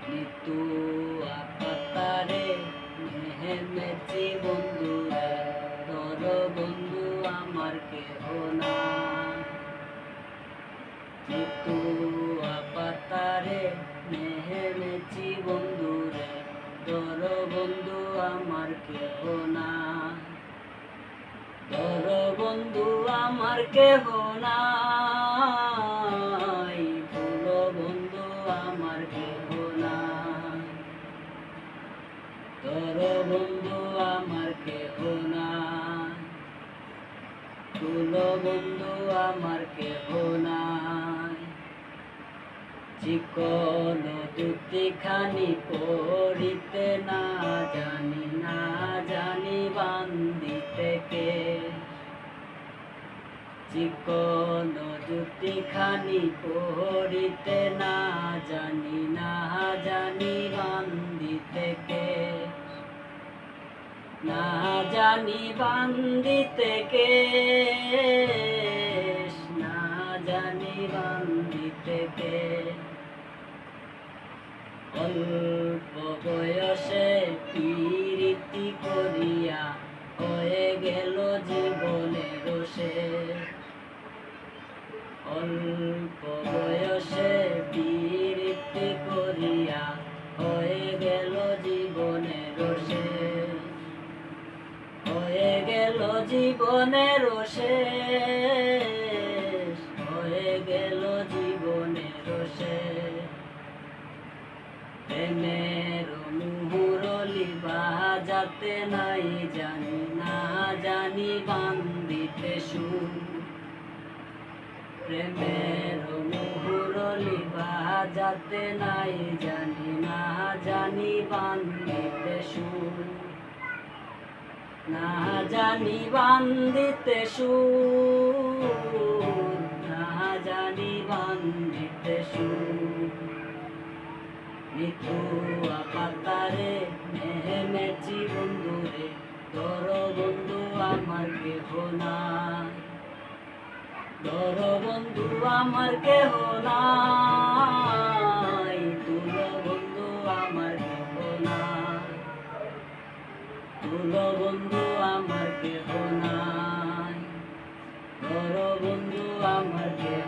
নিতু আপাতারে মেহেমেছি বন্ধু রে, তোর বন্ধু আমার কেহ না। নিতু আপাতারে মেহেমেছি বন্ধু রে, তোর বন্ধু আমার কেহ না। তোর বন্ধু আমার কেহ নাই, তোর বন্ধু আমার কেহ নাই। তোর বন্ধু আমার কেহ নাই, তোর বন্ধু আমার কেহ নাই। চিকন দুটিখানি পড়িতে না জানি বান্ধিতে কে। চিকন জুতিখানি পড়িতে না জানি বান্ধিতে কে। না জানি বান্ধিতে কে, না জানি বান্ধিতে কে। অল্প বয়সে প্রীতি করিয়া হয়ে গেল জীবনের শেষ। অল্প বয়সে প্রীতি করিয়া হয়ে গেল জীবনের শেষ। হয়ে গেল জীবনের শেষ, হয়ে গেল জীবনের শেষ। প্রেমের মুহুরলি বাজাতে নাই জানি বান্ধিতে সুর। প্রেমের মুহুরলি বাজাতে নাই জানি বান্ধিতে সুর। না জানি বান্ধিতে সুর, না জানি বান্ধিতে সুর। নিতু আপাতারে মেহেমেছি বন্ধু রে, তোর বন্ধু আমার কেহ নাই। তোর বন্ধু আমার কেহ নাই, তোর বন্ধু আমার কেহ নাই। তোর বন্ধু আমার কেহ নাই, তোর বন্ধু আমার কেহ